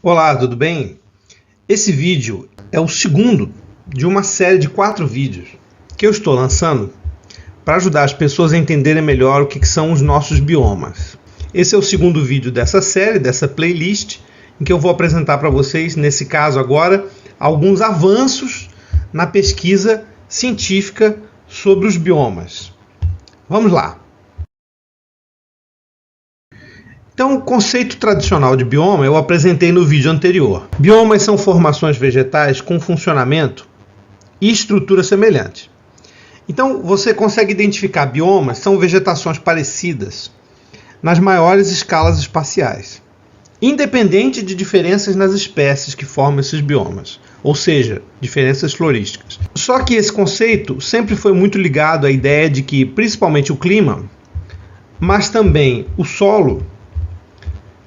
Olá, tudo bem? Esse vídeo é o segundo de uma série de 4 vídeos que eu estou lançando para ajudar as pessoas a entenderem melhor o que são os nossos biomas. Esse é o segundo vídeo dessa série, dessa playlist, em que eu vou apresentar para vocês, nesse caso agora, alguns avanços na pesquisa científica sobre os biomas. Vamos lá! Então, o conceito tradicional de bioma eu apresentei no vídeo anterior. Biomas são formações vegetais com funcionamento e estrutura semelhante. Então, você consegue identificar biomas, são vegetações parecidas nas maiores escalas espaciais, independente de diferenças nas espécies que formam esses biomas, ou seja, diferenças florísticas. Só que esse conceito sempre foi muito ligado à ideia de que, principalmente o clima, mas também o solo,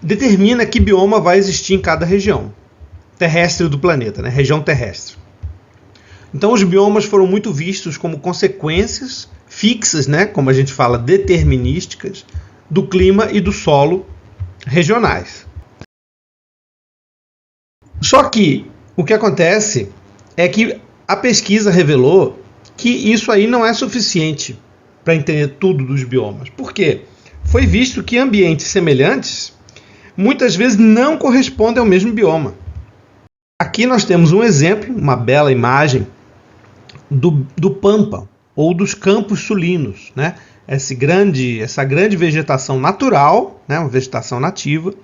determina que bioma vai existir em cada região terrestre do planeta, né? Região terrestre. Então os biomas foram muito vistos como consequências fixas, né? Como a gente fala, determinísticas, do clima e do solo regionais. Só que o que acontece é que a pesquisa revelou que isso aí não é suficiente para entender tudo dos biomas. Por quê? Foi visto que ambientes semelhantes muitas vezes não correspondem ao mesmo bioma. Aqui nós temos um exemplo, uma bela imagem do Pampa, ou dos campos sulinos, né? Essa grande vegetação natural, né? Uma vegetação nativa,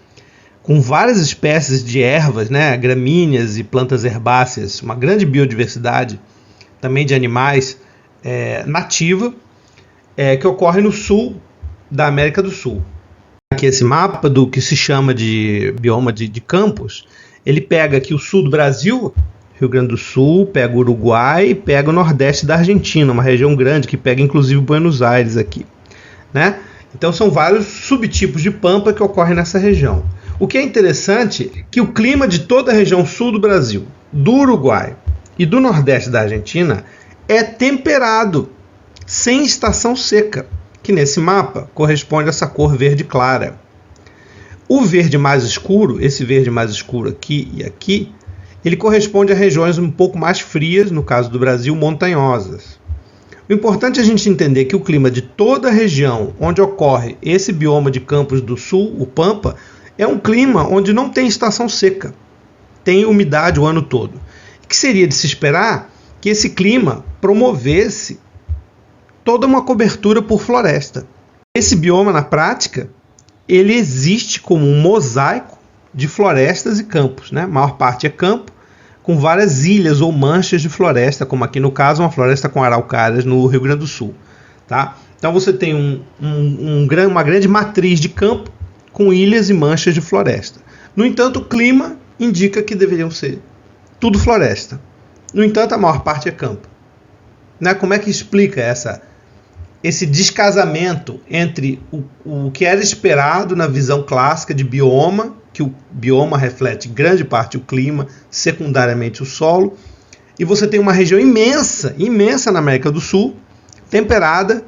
com várias espécies de ervas, né? Gramíneas e plantas herbáceas, uma grande biodiversidade também de animais nativa, que ocorre no sul da América do Sul. Aqui esse mapa do que se chama de bioma de campos, ele pega aqui o sul do Brasil, Rio Grande do Sul, pega o Uruguai e pega o nordeste da Argentina, uma região grande que pega inclusive Buenos Aires aqui, né? Então são vários subtipos de pampa que ocorrem nessa região. O que é interessante é que o clima de toda a região sul do Brasil, do Uruguai e do nordeste da Argentina é temperado, sem estação seca, que nesse mapa corresponde a essa cor verde clara. O verde mais escuro, esse verde mais escuro aqui e aqui, ele corresponde a regiões um pouco mais frias, no caso do Brasil, montanhosas. O importante é a gente entender que o clima de toda a região onde ocorre esse bioma de Campos do Sul, o Pampa, é um clima onde não tem estação seca, tem umidade o ano todo. Que seria de se esperar que esse clima promovesse toda uma cobertura por floresta. Esse bioma, na prática, ele existe como um mosaico de florestas e campos, né? A maior parte é campo, com várias ilhas ou manchas de floresta, como aqui no caso, uma floresta com araucárias no Rio Grande do Sul. Tá? Então você tem uma grande matriz de campo com ilhas e manchas de floresta. No entanto, o clima indica que deveriam ser tudo floresta. No entanto, a maior parte é campo. Né? Como é que explica esse descasamento entre o que era esperado na visão clássica de bioma, que o bioma reflete grande parte o clima, secundariamente o solo, e você tem uma região imensa na América do Sul, temperada,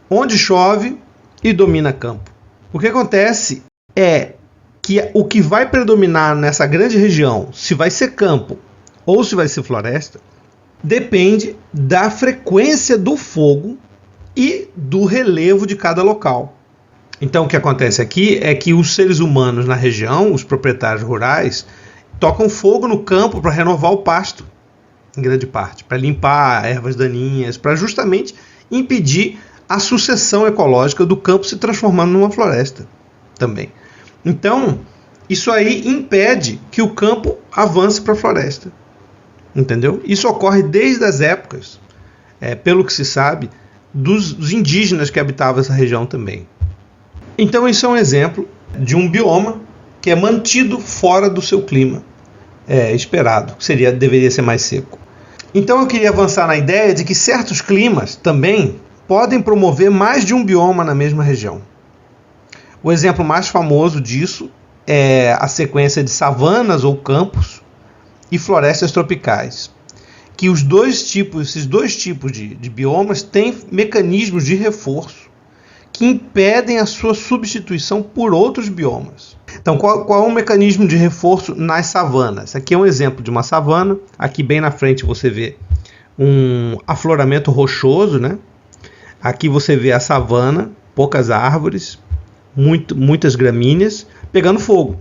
onde chove e domina campo. O que acontece é que o que vai predominar nessa grande região, se vai ser campo ou se vai ser floresta, depende da frequência do fogo e do relevo de cada local. Então o que acontece aqui é que os seres humanos na região, os proprietários rurais, tocam fogo no campo para renovar o pasto, em grande parte, para limpar ervas daninhas, para justamente impedir a sucessão ecológica do campo se transformando numa floresta também. Então, isso aí impede que o campo avance para a floresta. Entendeu? Isso ocorre desde as épocas, pelo que se sabe, dos indígenas que habitavam essa região também. Então isso é um exemplo de um bioma que é mantido fora do seu clima esperado, que deveria ser mais seco. Então eu queria avançar na ideia de que certos climas também podem promover mais de um bioma na mesma região. O exemplo mais famoso disso é a sequência de savanas ou campos e florestas tropicais, que esses dois tipos de biomas têm mecanismos de reforço que impedem a sua substituição por outros biomas. Então, qual é o mecanismo de reforço nas savanas? Aqui é um exemplo de uma savana. Aqui bem na frente você vê um afloramento rochoso, né? Aqui você vê a savana, poucas árvores, muitas gramíneas, pegando fogo.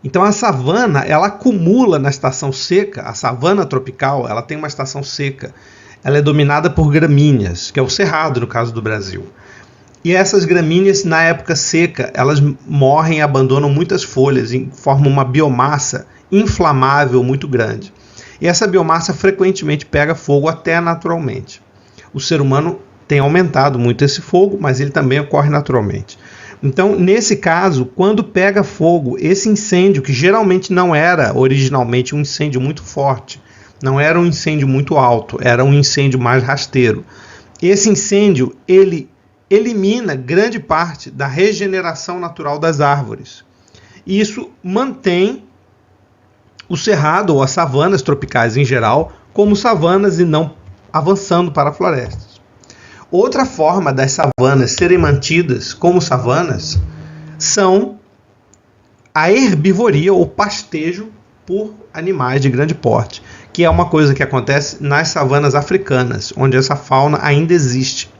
Então a savana, ela acumula na estação seca. A savana tropical, ela tem uma estação seca. Ela é dominada por gramíneas, que é o cerrado no caso do Brasil. E essas gramíneas, na época seca, elas morrem e abandonam muitas folhas e formam uma biomassa inflamável muito grande. E essa biomassa frequentemente pega fogo até naturalmente. O ser humano tem aumentado muito esse fogo, mas ele também ocorre naturalmente. Então, nesse caso, quando pega fogo, esse incêndio, que geralmente não era originalmente um incêndio muito forte, não era um incêndio muito alto, era um incêndio mais rasteiro. Esse incêndio, ele elimina grande parte da regeneração natural das árvores. E isso mantém o cerrado ou as savanas tropicais em geral como savanas e não avançando para florestas. Outra forma das savanas serem mantidas como savanas são a herbivoria ou pastejo por animais de grande porte, que é uma coisa que acontece nas savanas africanas, onde essa fauna ainda existe.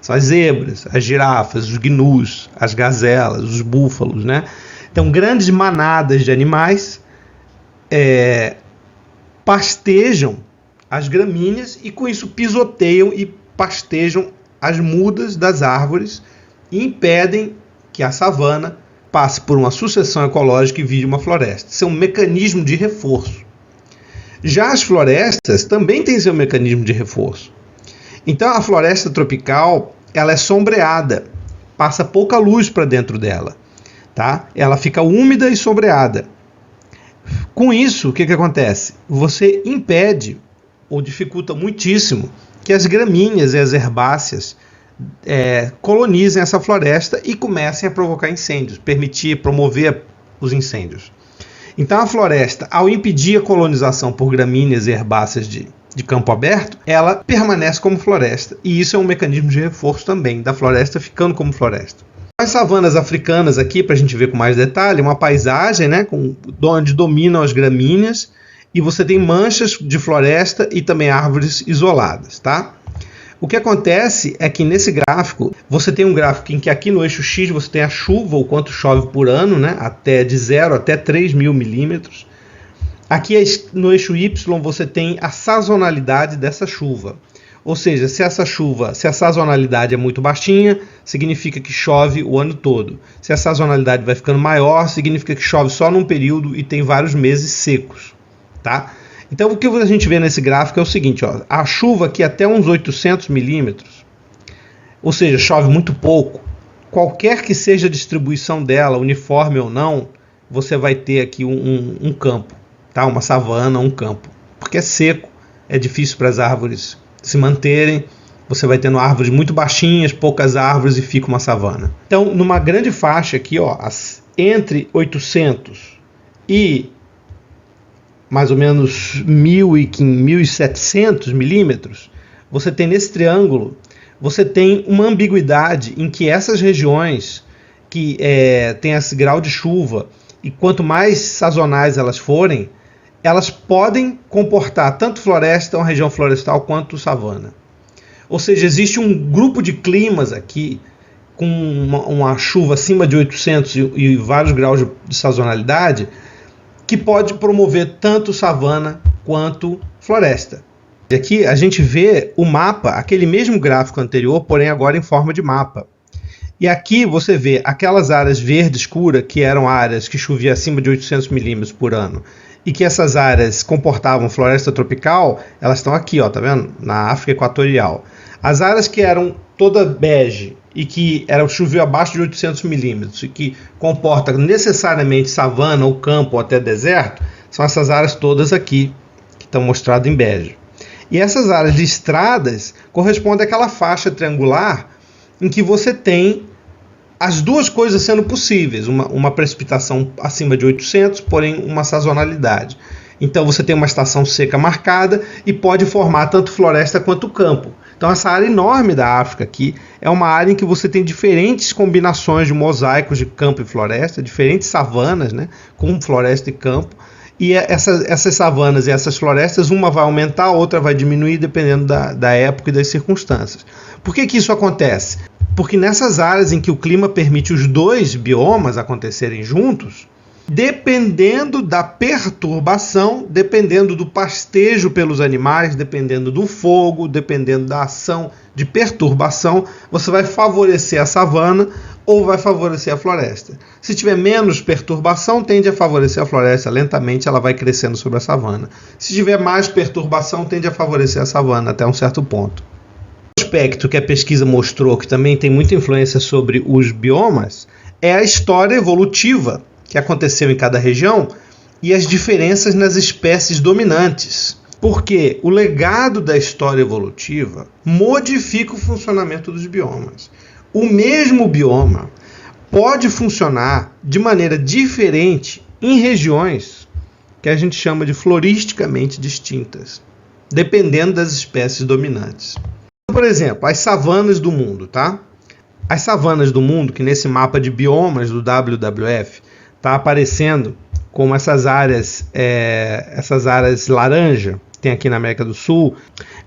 São as zebras, as girafas, os gnus, as gazelas, os búfalos, né? Então, grandes manadas de animais pastejam as gramíneas e com isso pisoteiam e pastejam as mudas das árvores e impedem que a savana passe por uma sucessão ecológica e vire uma floresta. Isso é um mecanismo de reforço. Já as florestas também têm seu mecanismo de reforço. Então a floresta tropical, ela é sombreada, passa pouca luz para dentro dela, tá? Ela fica úmida e sombreada. Com isso, o que acontece? Você impede ou dificulta muitíssimo que as gramíneas e as herbáceas colonizem essa floresta e comecem a provocar incêndios, promover os incêndios. Então a floresta, ao impedir a colonização por gramíneas e herbáceas de campo aberto, ela permanece como floresta. E isso é um mecanismo de reforço também, da floresta ficando como floresta. As savanas africanas aqui, para a gente ver com mais detalhe, uma paisagem, né, onde dominam as gramíneas, e você tem manchas de floresta e também árvores isoladas, tá? O que acontece é que nesse gráfico, você tem um gráfico em que aqui no eixo X você tem a chuva, o quanto chove por ano, né, de 0 até 3.000 milímetros. Aqui no eixo Y você tem a sazonalidade dessa chuva. Ou seja, se a sazonalidade é muito baixinha, significa que chove o ano todo. Se a sazonalidade vai ficando maior, significa que chove só num período e tem vários meses secos, tá? Então o que a gente vê nesse gráfico é o seguinte, ó, a chuva aqui até uns 800 milímetros, ou seja, chove muito pouco. Qualquer que seja a distribuição dela, uniforme ou não, você vai ter aqui um campo, tá? Uma savana, um campo, porque é seco, é difícil para as árvores se manterem, você vai tendo árvores muito baixinhas, poucas árvores e fica uma savana. Então, numa grande faixa aqui, ó, entre 800 e mais ou menos 1.700 milímetros, você tem nesse triângulo, você tem uma ambiguidade em que essas regiões que têm esse grau de chuva, e quanto mais sazonais elas forem, elas podem comportar tanto floresta, uma região florestal, quanto savana. Ou seja, existe um grupo de climas aqui, com uma chuva acima de 800 e vários graus de sazonalidade, que pode promover tanto savana quanto floresta. E aqui a gente vê o mapa, aquele mesmo gráfico anterior, porém agora em forma de mapa. E aqui você vê aquelas áreas verde escura, que eram áreas que chovia acima de 800 milímetros por ano, e que essas áreas comportavam floresta tropical, elas estão aqui, ó, tá vendo? Na África Equatorial. As áreas que eram toda bege e que choveu abaixo de 800 milímetros e que comporta necessariamente savana ou campo ou até deserto, são essas áreas todas aqui, que estão mostradas em bege. E essas áreas de estradas correspondem àquela faixa triangular em que você tem as duas coisas sendo possíveis, uma precipitação acima de 800, porém uma sazonalidade. Então você tem uma estação seca marcada e pode formar tanto floresta quanto campo. Então essa área enorme da África aqui é uma área em que você tem diferentes combinações de mosaicos de campo e floresta, diferentes savanas, né, com floresta e campo, e essas savanas e essas florestas, uma vai aumentar, a outra vai diminuir dependendo da época e das circunstâncias. Por que isso acontece? Porque nessas áreas em que o clima permite os dois biomas acontecerem juntos, dependendo da perturbação, dependendo do pastejo pelos animais, dependendo do fogo, dependendo da ação de perturbação, você vai favorecer a savana ou vai favorecer a floresta. Se tiver menos perturbação, tende a favorecer a floresta. Lentamente ela vai crescendo sobre a savana. Se tiver mais perturbação, tende a favorecer a savana até um certo ponto. Um aspecto que a pesquisa mostrou que também tem muita influência sobre os biomas é a história evolutiva que aconteceu em cada região e as diferenças nas espécies dominantes. Porque o legado da história evolutiva modifica o funcionamento dos biomas. O mesmo bioma pode funcionar de maneira diferente em regiões que a gente chama de floristicamente distintas, dependendo das espécies dominantes. Por exemplo, as savanas do mundo, tá? As savanas do mundo, que nesse mapa de biomas do WWF está aparecendo como essas áreas laranja, que tem aqui na América do Sul.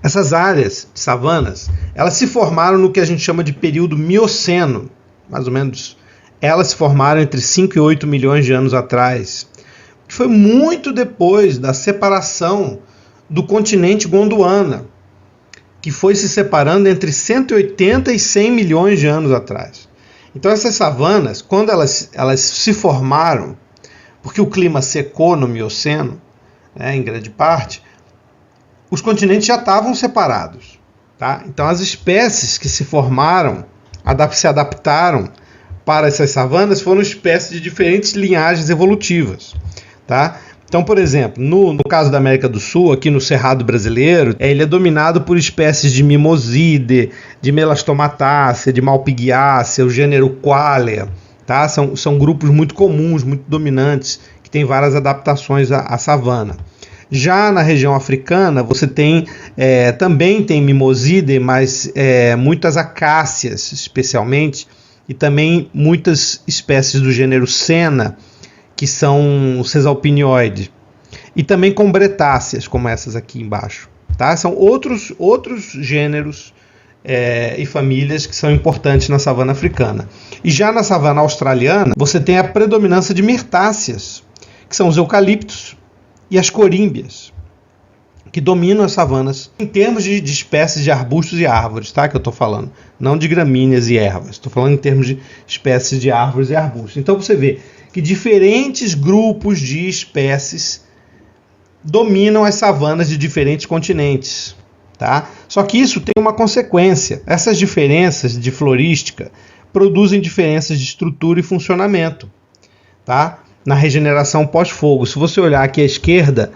Essas áreas de savanas, elas se formaram no que a gente chama de período Mioceno, mais ou menos. Elas se formaram entre 5 e 8 milhões de anos atrás. Foi muito depois da separação do continente Gondwana, que foi se separando entre 180 e 100 milhões de anos atrás. Então essas savanas, quando elas se formaram, porque o clima secou no Mioceno, né, em grande parte, os continentes já estavam separados. Tá? Então as espécies que se formaram, se adaptaram para essas savanas, foram espécies de diferentes linhagens evolutivas. Tá? Então, por exemplo, no caso da América do Sul, aqui no Cerrado brasileiro, ele é dominado por espécies de Mimoside, de Melastomatácea, de Malpighiácea, o gênero Qualia. Tá? São grupos muito comuns, muito dominantes, que têm várias adaptações à savana. Já na região africana, você também tem Mimoside, mas muitas acácias, especialmente, e também muitas espécies do gênero Senna, que são Cesalpinioides, e também Combretáceas, como essas aqui embaixo. Tá? São outros gêneros e famílias que são importantes na savana africana. E já na savana australiana, você tem a predominância de Mirtáceas, que são os eucaliptos e as corímbias, que dominam as savanas em termos de espécies de arbustos e árvores, tá? Que eu estou falando, não de gramíneas e ervas, estou falando em termos de espécies de árvores e arbustos. Então você vê que diferentes grupos de espécies dominam as savanas de diferentes continentes. Tá? Só que isso tem uma consequência. Essas diferenças de florística produzem diferenças de estrutura e funcionamento. Tá? Na regeneração pós-fogo. Se você olhar aqui à esquerda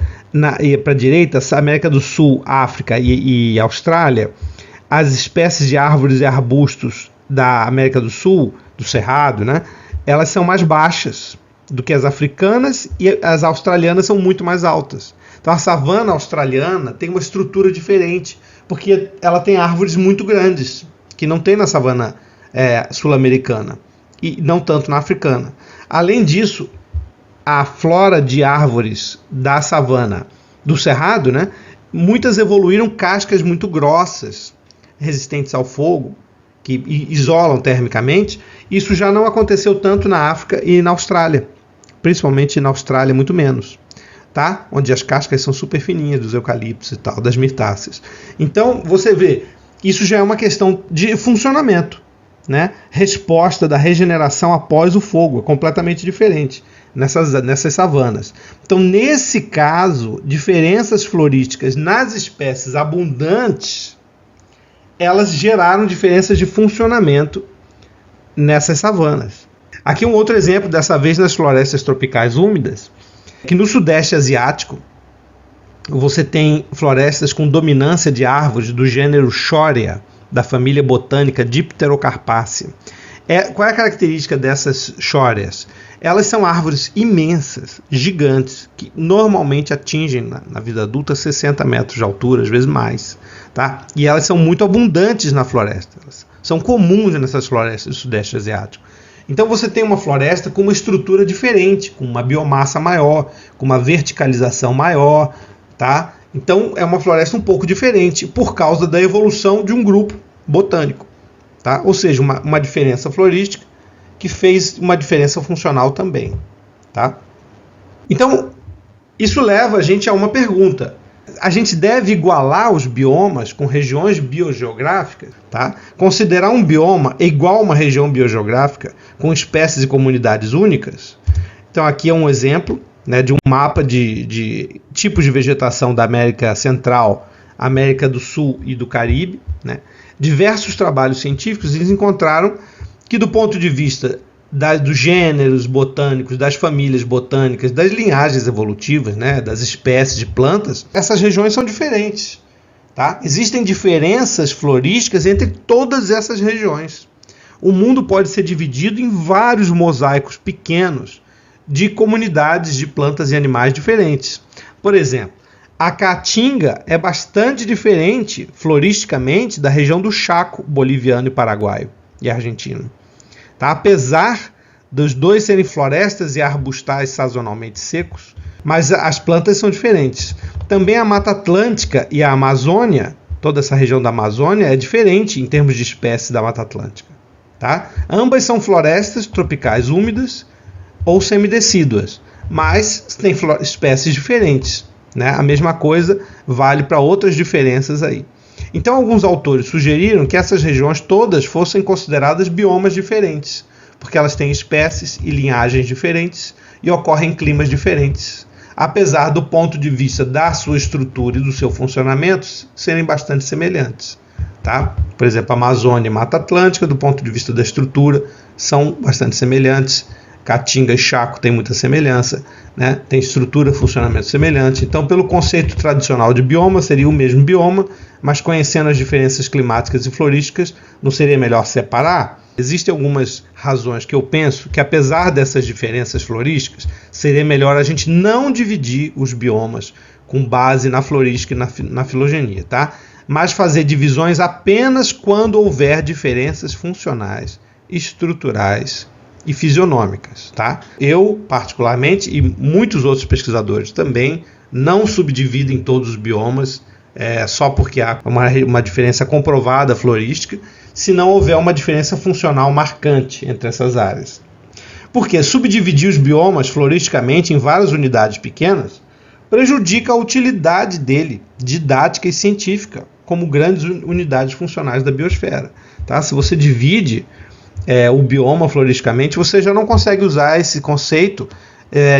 e para a direita, América do Sul, África e Austrália, as espécies de árvores e arbustos da América do Sul, do Cerrado, né? Elas são mais baixas do que as africanas e as australianas são muito mais altas. Então a savana australiana tem uma estrutura diferente, porque ela tem árvores muito grandes, que não tem na savana sul-americana, e não tanto na africana. Além disso, a flora de árvores da savana do Cerrado, né, muitas evoluíram cascas muito grossas, resistentes ao fogo, que isolam termicamente. Isso já não aconteceu tanto na África e na Austrália, principalmente na Austrália muito menos, tá? Onde as cascas são super fininhas dos eucaliptos e tal, das mirtáceas. Então você vê, isso já é uma questão de funcionamento, né? Resposta da regeneração após o fogo, é completamente diferente nessas savanas. Então nesse caso, diferenças florísticas nas espécies abundantes, elas geraram diferenças de funcionamento nessas savanas. Aqui um outro exemplo, dessa vez nas florestas tropicais úmidas, que no Sudeste Asiático você tem florestas com dominância de árvores do gênero Shorea, da família botânica Dipterocarpácea. Qual é a característica dessas shoreas? Elas são árvores imensas, gigantes, que normalmente atingem na vida adulta 60 metros de altura, às vezes mais. Tá? E elas são muito abundantes na floresta. Elas são comuns nessas florestas do Sudeste Asiático. Então você tem uma floresta com uma estrutura diferente, com uma biomassa maior, com uma verticalização maior. Tá? Então é uma floresta um pouco diferente por causa da evolução de um grupo botânico. Tá? Ou seja, uma diferença florística que fez uma diferença funcional também. Tá? Então, isso leva a gente a uma pergunta. A gente deve igualar os biomas com regiões biogeográficas? Tá? Considerar um bioma igual a uma região biogeográfica com espécies e comunidades únicas? Então, aqui é um exemplo, né, de um mapa de tipos de vegetação da América Central, América do Sul e do Caribe. Né? Diversos trabalhos científicos eles encontraram que, do ponto de vista dos gêneros botânicos, das famílias botânicas, das linhagens evolutivas, né, das espécies de plantas, essas regiões são diferentes. Tá? Existem diferenças florísticas entre todas essas regiões. O mundo pode ser dividido em vários mosaicos pequenos de comunidades de plantas e animais diferentes. Por exemplo, a caatinga é bastante diferente floristicamente da região do Chaco boliviano e paraguaio e argentino. Tá? Apesar dos dois serem florestas e arbustais sazonalmente secos, mas as plantas são diferentes. Também a Mata Atlântica e a Amazônia, toda essa região da Amazônia, é diferente em termos de espécies da Mata Atlântica. Tá? Ambas são florestas tropicais úmidas ou semidecíduas, mas têm espécies diferentes. Né? A mesma coisa vale para outras diferenças aí. Então, alguns autores sugeriram que essas regiões todas fossem consideradas biomas diferentes, porque elas têm espécies e linhagens diferentes e ocorrem em climas diferentes, apesar do ponto de vista da sua estrutura e do seu funcionamento serem bastante semelhantes. Tá? Por exemplo, a Amazônia e Mata Atlântica, do ponto de vista da estrutura, são bastante semelhantes. Caatinga e Chaco têm muita semelhança, né? Tem estrutura e funcionamento semelhante. Então, pelo conceito tradicional de bioma, seria o mesmo bioma, mas conhecendo as diferenças climáticas e florísticas, não seria melhor separar? Existem algumas razões que eu penso que, apesar dessas diferenças florísticas, seria melhor a gente não dividir os biomas com base na florística e na filogenia, tá? Mas fazer divisões apenas quando houver diferenças funcionais, estruturais e fisionômicas. Tá? Eu, particularmente, e muitos outros pesquisadores também, não subdividem todos os biomas só porque há uma diferença comprovada florística, se não houver uma diferença funcional marcante entre essas áreas. Porque subdividir os biomas floristicamente em várias unidades pequenas prejudica a utilidade dele, didática e científica, como grandes unidades funcionais da biosfera. Tá? Se você divide o bioma floristicamente, você já não consegue usar esse conceito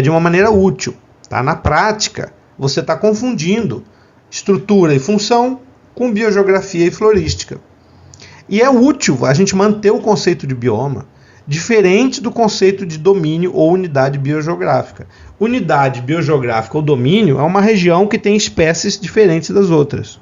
de uma maneira útil. Tá? Na prática, você está confundindo estrutura e função com biogeografia e florística. E é útil a gente manter o conceito de bioma diferente do conceito de domínio ou unidade biogeográfica. Unidade biogeográfica ou domínio é uma região que tem espécies diferentes das outras.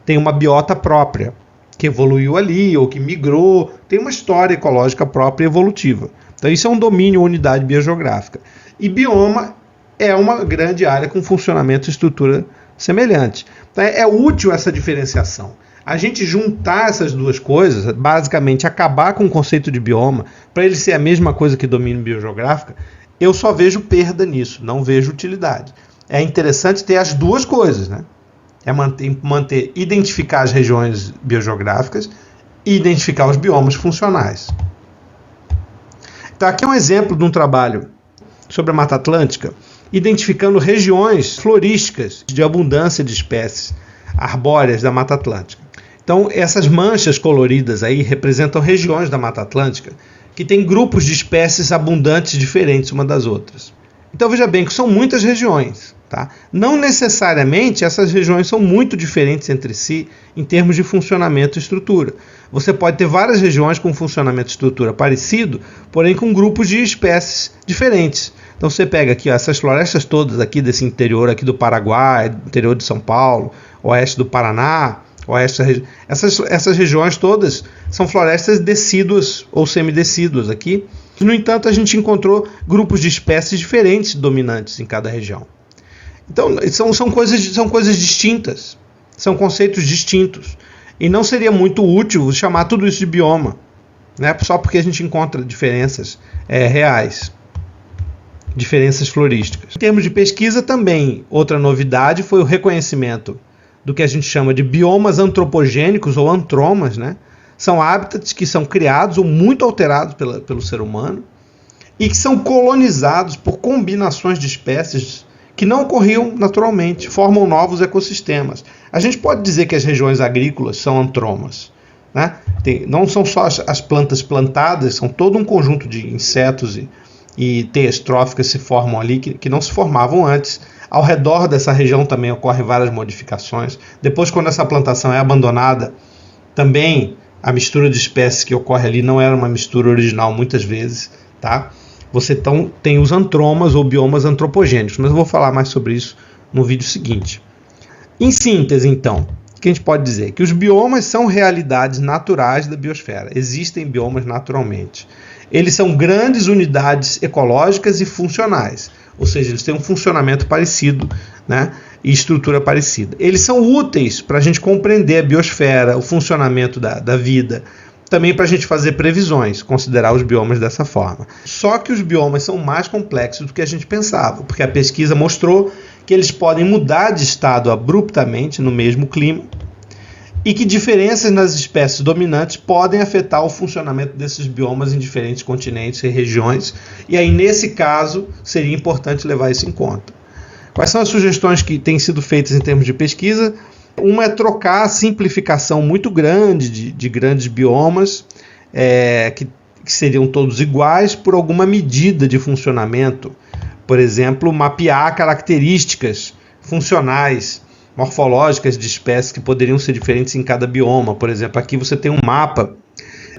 Tem uma biota própria, que evoluiu ali ou que migrou, tem uma história ecológica própria e evolutiva. Então isso é um domínio ou unidade biogeográfica. E bioma é uma grande área com funcionamento e estrutura semelhante. Então é útil essa diferenciação. A gente juntar essas duas coisas, basicamente acabar com o conceito de bioma, para ele ser a mesma coisa que domínio biogeográfico, eu só vejo perda nisso, não vejo utilidade. É interessante ter as duas coisas, né? Identificar as regiões biogeográficas e identificar os biomas funcionais. Então aqui é um exemplo de um trabalho sobre a Mata Atlântica, identificando regiões florísticas de abundância de espécies arbóreas da Mata Atlântica. Então essas manchas coloridas aí representam regiões da Mata Atlântica que têm grupos de espécies abundantes diferentes uma das outras. Então veja bem que são muitas regiões. Tá? Não necessariamente essas regiões são muito diferentes entre si em termos de funcionamento e estrutura. Você pode ter várias regiões com funcionamento e estrutura parecido, porém com grupos de espécies diferentes. Então você pega aqui essas florestas todas aqui desse interior aqui do Paraguai, interior de São Paulo, oeste do Paraná, oeste, essas regiões todas são florestas decíduas ou semidecíduas aqui. No entanto, a gente encontrou grupos de espécies diferentes dominantes em cada região. Então, são coisas distintas, são conceitos distintos. E não seria muito útil chamar tudo isso de bioma, né? Só porque a gente encontra diferenças reais, diferenças florísticas. Em termos de pesquisa também, outra novidade foi o reconhecimento do que a gente chama de biomas antropogênicos ou antromas, né? São hábitats que são criados ou muito alterados pelo ser humano e que são colonizados por combinações de espécies que não ocorriam naturalmente, formam novos ecossistemas. A gente pode dizer que as regiões agrícolas são antromas, né? Não são só as plantas plantadas, são todo um conjunto de insetos e teias tróficas se formam ali que não se formavam antes. Ao redor dessa região também ocorrem várias modificações. Depois, quando essa plantação é abandonada, também a mistura de espécies que ocorre ali não era uma mistura original muitas vezes, tá? Você tem os antromas ou biomas antropogênicos, mas eu vou falar mais sobre isso no vídeo seguinte. Em síntese, então, o que a gente pode dizer? Que os biomas são realidades naturais da biosfera. Existem biomas naturalmente. Eles são grandes unidades ecológicas e funcionais, ou seja, eles têm um funcionamento parecido, né, e estrutura parecida. Eles são úteis para a gente compreender a biosfera, o funcionamento da vida, também para a gente fazer previsões, considerar os biomas dessa forma. Só que os biomas são mais complexos do que a gente pensava, porque a pesquisa mostrou que eles podem mudar de estado abruptamente no mesmo clima e que diferenças nas espécies dominantes podem afetar o funcionamento desses biomas em diferentes continentes e regiões, e aí nesse caso seria importante levar isso em conta. Quais são as sugestões que têm sido feitas em termos de pesquisa? Uma é trocar a simplificação muito grande de grandes biomas, que seriam todos iguais, por alguma medida de funcionamento. Por exemplo, mapear características funcionais, morfológicas de espécies que poderiam ser diferentes em cada bioma. Por exemplo, aqui você tem um mapa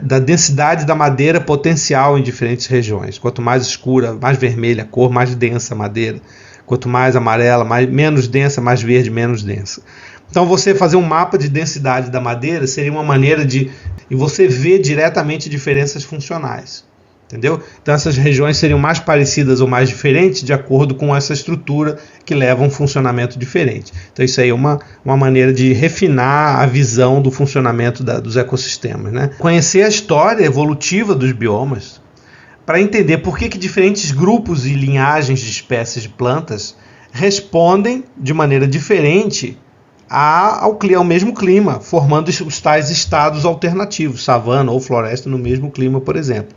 da densidade da madeira potencial em diferentes regiões. Quanto mais escura, mais vermelha a cor, mais densa a madeira. Quanto mais amarela, menos densa, mais verde, menos densa. Então você fazer um mapa de densidade da madeira seria uma maneira de você ver diretamente diferenças funcionais. Entendeu? Então essas regiões seriam mais parecidas ou mais diferentes de acordo com essa estrutura que leva a um funcionamento diferente. Então isso aí é uma maneira de refinar a visão do funcionamento dos ecossistemas, né? Conhecer a história evolutiva dos biomas para entender por que diferentes grupos e linhagens de espécies de plantas respondem de maneira diferente ao mesmo clima, formando os tais estados alternativos, savana ou floresta no mesmo clima, por exemplo.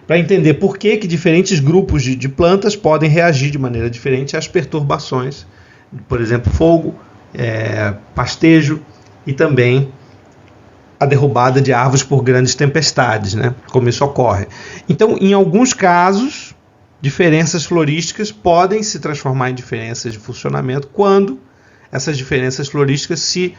Para entender por que diferentes grupos de plantas podem reagir de maneira diferente às perturbações, por exemplo, fogo, pastejo e também a derrubada de árvores por grandes tempestades, né? Como isso ocorre. Então, em alguns casos, diferenças florísticas podem se transformar em diferenças de funcionamento quando essas diferenças florísticas se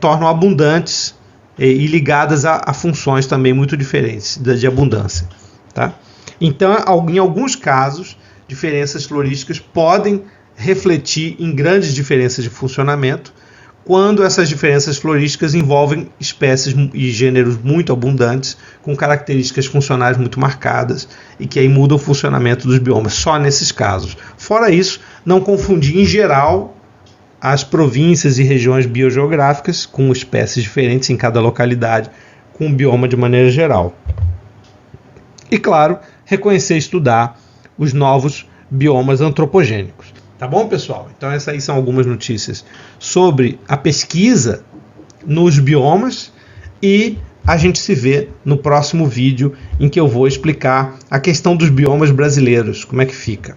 tornam abundantes e ligadas a funções também muito diferentes de abundância. Tá? Então, em alguns casos, diferenças florísticas podem refletir em grandes diferenças de funcionamento quando essas diferenças florísticas envolvem espécies e gêneros muito abundantes, com características funcionais muito marcadas e que aí mudam o funcionamento dos biomas, só nesses casos. Fora isso, não confundir em geral as províncias e regiões biogeográficas com espécies diferentes em cada localidade, com o bioma de maneira geral. E, claro, reconhecer e estudar os novos biomas antropogênicos. Tá bom, pessoal? Então essas aí são algumas notícias sobre a pesquisa nos biomas e a gente se vê no próximo vídeo em que eu vou explicar a questão dos biomas brasileiros, como é que fica.